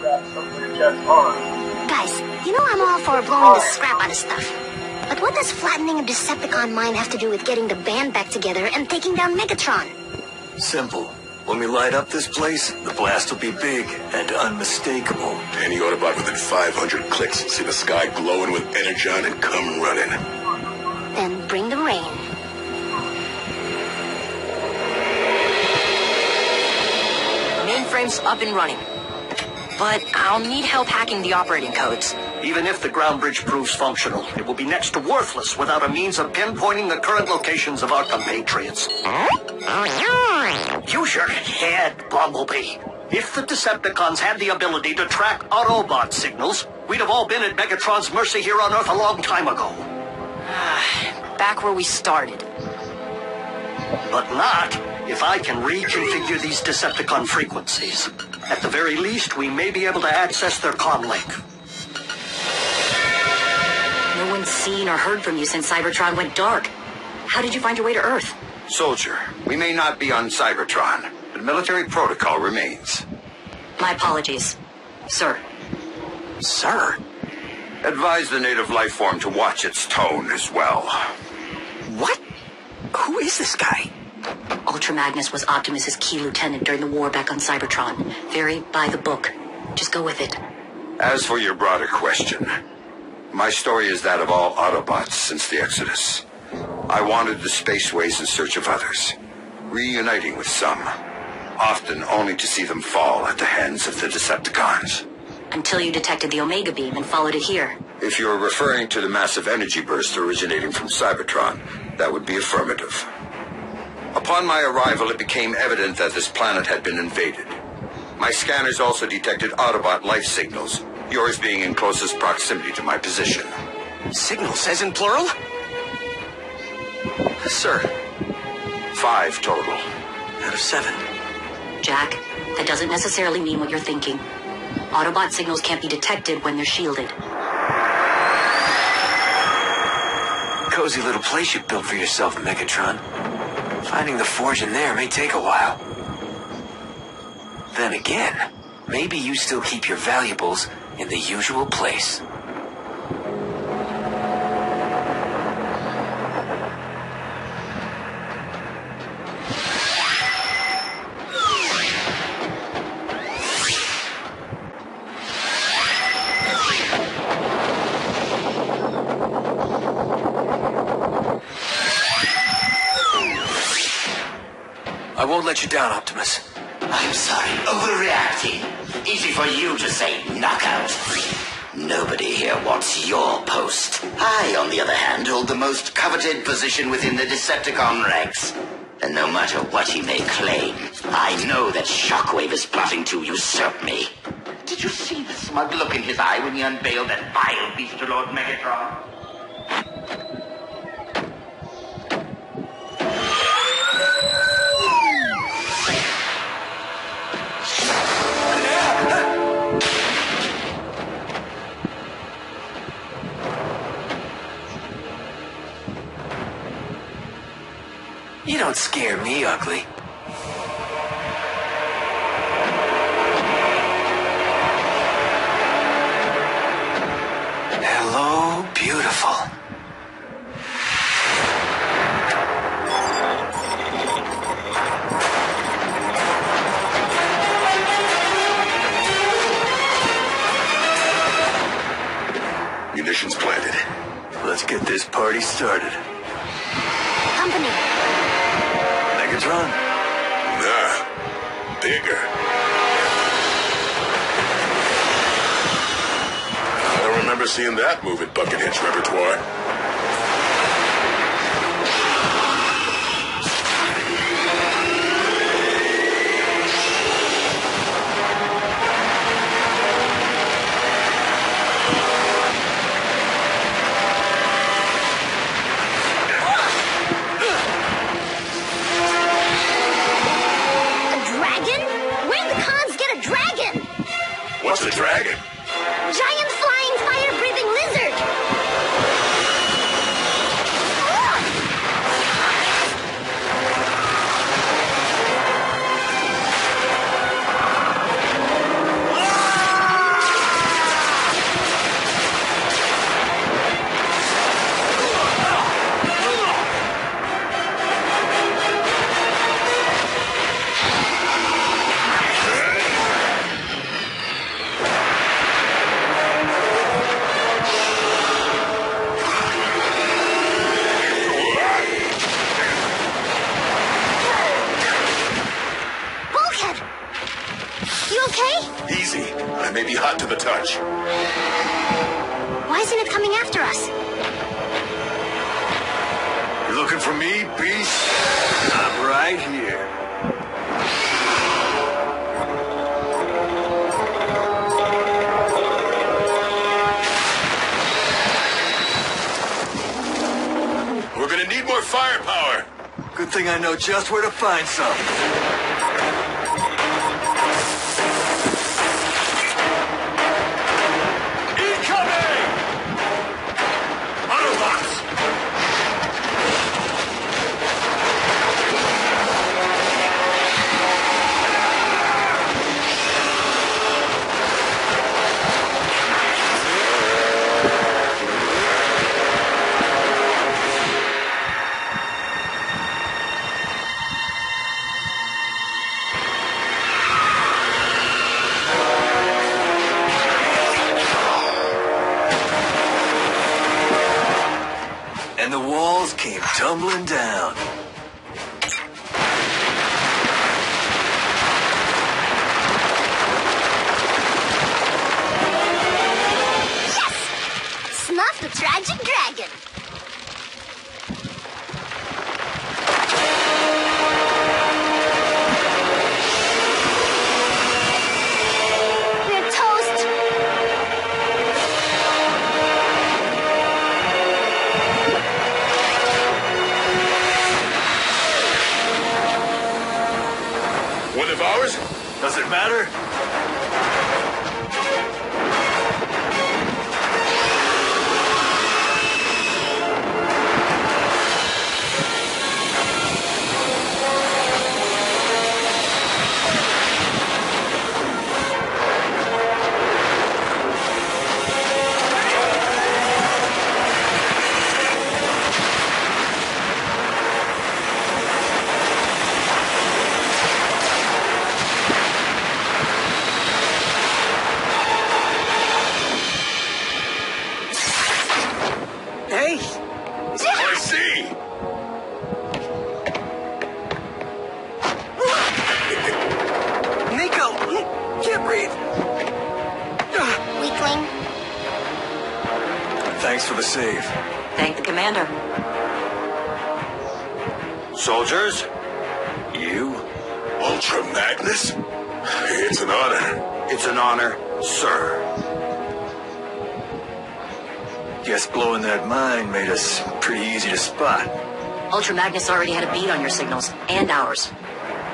Guys, you know I'm all for blowing the scrap out of stuff. But what does flattening a Decepticon mind have to do with getting the band back together and taking down Megatron? Simple. When we light up this place, the blast will be big and unmistakable. Any Autobot within 500 clicks will see the sky glowing with energon and come running. Then bring the rain. Mainframe's up and running. But I'll need help hacking the operating codes. Even if the ground bridge proves functional, it will be next to worthless without a means of pinpointing the current locations of our compatriots. Use your head, Bumblebee. If the Decepticons had the ability to track Autobot signals, we'd have all been at Megatron's mercy here on Earth a long time ago. Back where we started. But not if I can reconfigure these Decepticon frequencies. At the very least, we may be able to access their comm link. No one's seen or heard from you since Cybertron went dark. How did you find your way to Earth? Soldier, we may not be on Cybertron, but military protocol remains. My apologies. Sir. Sir? Advise the native life form to watch its tone as well. What? Who is this guy? Ultra Magnus was Optimus's key lieutenant during the war back on Cybertron. Very by the book. Just go with it. As for your broader question, my story is that of all Autobots since the Exodus. I wandered the spaceways in search of others, reuniting with some, often only to see them fall at the hands of the Decepticons. Until you detected the Omega Beam and followed it here. If you're referring to the massive energy burst originating from Cybertron, that would be affirmative. Upon my arrival, it became evident that this planet had been invaded. My scanners also detected Autobot life signals, yours being in closest proximity to my position. Signals as in plural? Sir. 5 total. Out of 7. Jack, that doesn't necessarily mean what you're thinking. Autobot signals can't be detected when they're shielded. Cozy little place you built for yourself, Megatron. Finding the forge in there may take a while. Then again, maybe you still keep your valuables in the usual place. I won't let you down, Optimus. I'm sorry, overreacting. Easy for you to say knockout. Nobody here wants your post. I, on the other hand, hold the most coveted position within the Decepticon ranks. And no matter what he may claim, I know that Shockwave is plotting to usurp me. Did you see the smug look in his eye when he unveiled that vile beast to Lord Megatron? You don't scare me, ugly. Hello, beautiful. Munitions planted. Let's get this party started. Company. Megatron? Nah. Bigger. I don't remember seeing that move at Buckethead's repertoire. What's a dragon? Giant flying fire-breathing lizard! It may be hot to the touch. Why isn't it coming after us? You looking for me, beast? I'm right here. We're gonna need more firepower. Good thing I know just where to find some. Incoming! Autobots! And the walls came tumbling down. Yes! Snuff the tragic dragon. We're toast. One of ours? Does it matter? Hey! I see! Nico! Can't breathe! Weakling. Thanks for the save. Thank the commander. Soldiers, you? Ultra Magnus? It's an honor. It's an honor, sir. Guess blowing that mine made us pretty easy to spot. Ultra Magnus already had a beat on your signals, and ours.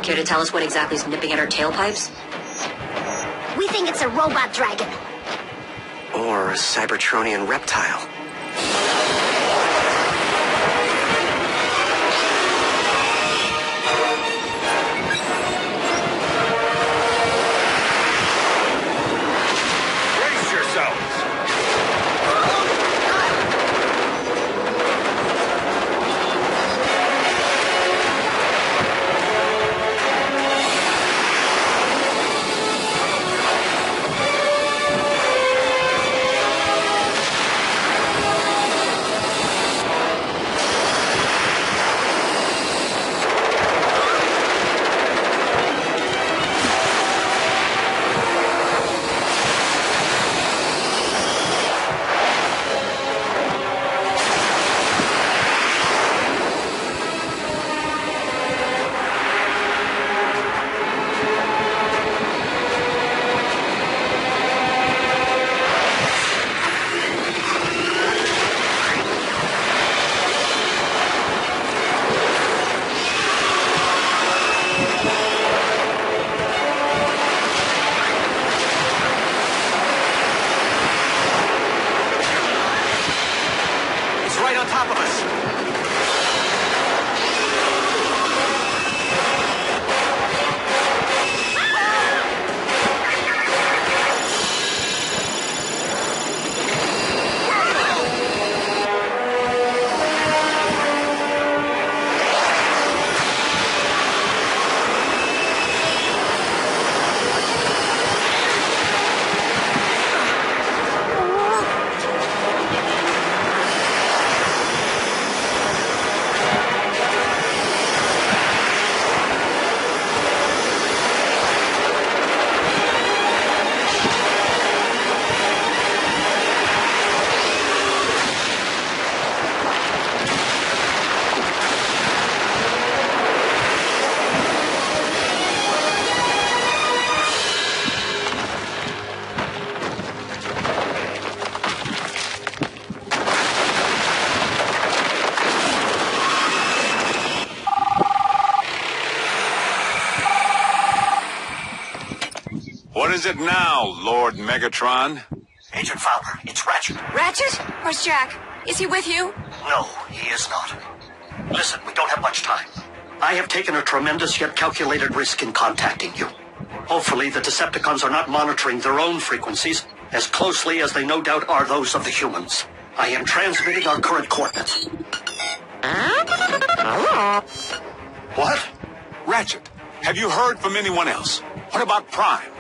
Care to tell us what exactly is nipping at our tailpipes? We think it's a robot dragon. Or a Cybertronian reptile. Brace yourselves! it now, Lord Megatron? Agent Fowler, it's Ratchet. Ratchet? Where's Jack? Is he with you? No, he is not. Listen, we don't have much time. I have taken a tremendous yet calculated risk in contacting you. Hopefully the Decepticons are not monitoring their own frequencies as closely as they no doubt are those of the humans. I am transmitting our current coordinates. What? Ratchet, have you heard from anyone else? What about Prime?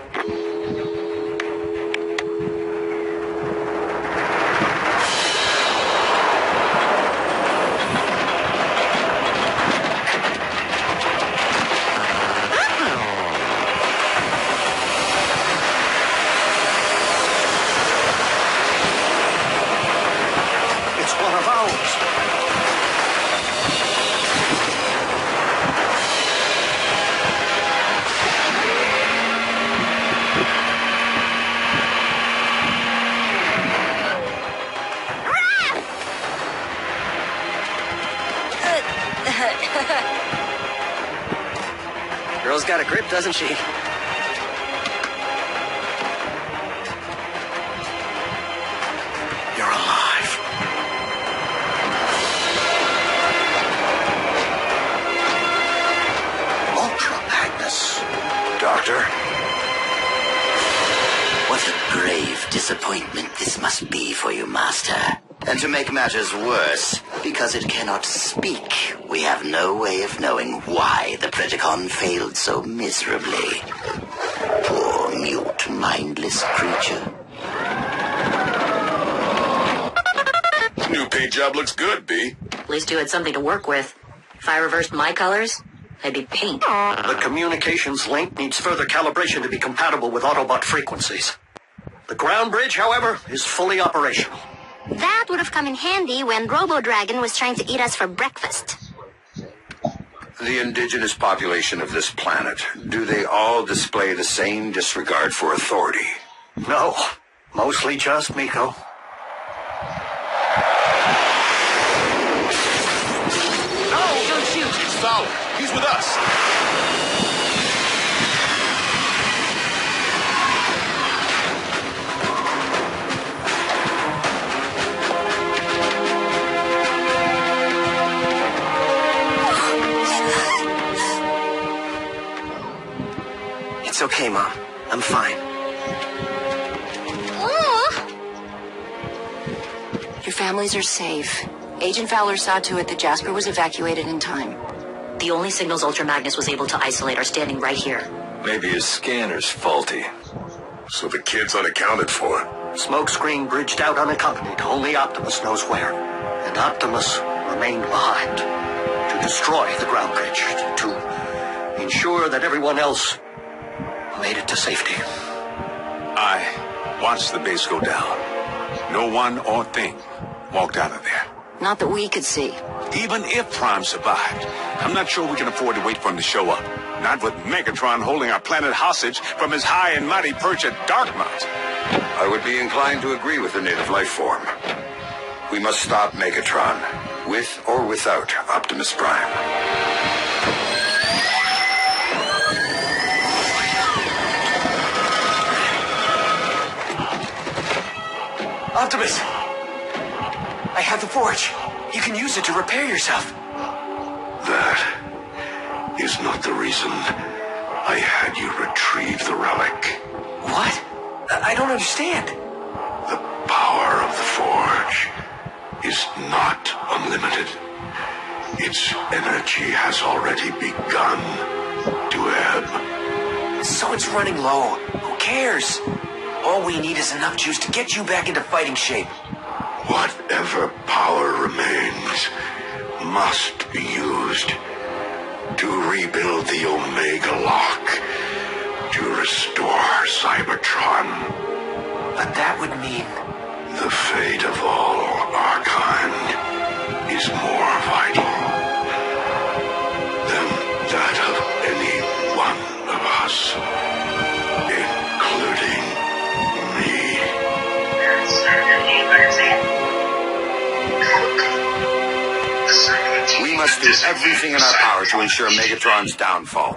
It's one of ours. Girl's got a grip, doesn't she? You're alive. Ultra Magnus. Doctor? What a grave disappointment this must be for you, Master. And to make matters worse, because it cannot speak, we have no way of knowing why the Predacon failed so miserably. Poor, mute, mindless creature. New paint job looks good, B. At least you had something to work with. If I reversed my colors, I'd be paint. The communications link needs further calibration to be compatible with Autobot frequencies. The ground bridge, however, is fully operational. That would have come in handy when Robo Dragon was trying to eat us for breakfast. The indigenous population of this planet, do they all display the same disregard for authority? No, mostly just Miko. Oh, don't shoot. It's Fowler. He's with us. It's okay, Mom. I'm fine. Your families are safe. Agent Fowler saw to it that Jasper was evacuated in time. The only signals Ultra Magnus was able to isolate are standing right here. Maybe his scanner's faulty. So the kid's unaccounted for. Smokescreen bridged out unaccompanied. Only Optimus knows where. And Optimus remained behind. To destroy the ground bridge. To ensure that everyone else made it to safety. I watched the base go down. No one or thing walked out of there. Not that we could see. Even if Prime survived, I'm not sure we can afford to wait for him to show up. Not with Megatron holding our planet hostage from his high and mighty perch at Darkmount. I would be inclined to agree with the native life form. We must stop Megatron, with or without Optimus Prime. Optimus! I have the forge. You can use it to repair yourself. That is not the reason I had you retrieve the relic. What? I don't understand. The power of the forge is not unlimited. Its energy has already begun to ebb. So it's running low. Who cares? All we need is enough juice to get you back into fighting shape. Whatever power remains must be used to rebuild the Omega Lock, to restore Cybertron. But that would mean... The fate of all our kind is more vital than that of any one of us, including me. We must do everything in our power to ensure Megatron's downfall.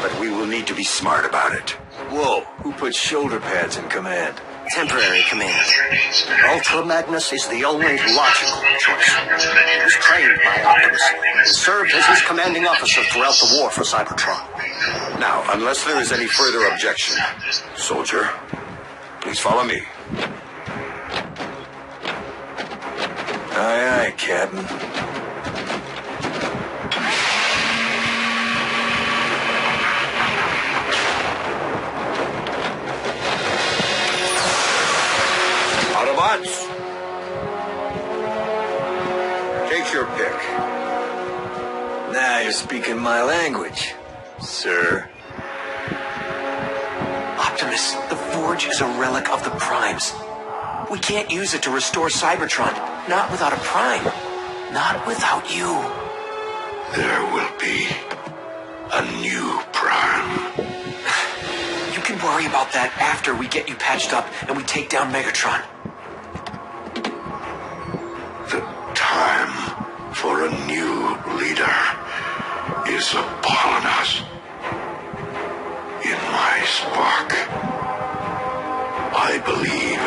But we will need to be smart about it. Whoa, Who puts shoulder pads in command? Temporary command. Ultra Magnus is the only logical choice. He was trained by Optimus and served as his commanding officer throughout the war for Cybertron. Now, unless there is any further objection, soldier, please follow me. Aye, aye, Captain. Autobots, take your pick. Now you're speaking my language, sir. Optimus, the Forge is a relic of the Primes. We can't use it to restore Cybertron. Not without a Prime. Not without you. There will be a new Prime. You can worry about that after we get you patched up and we take down Megatron. The time for a new leader is upon us. In my spark, I believe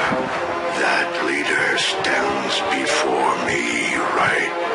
that leader stands before me right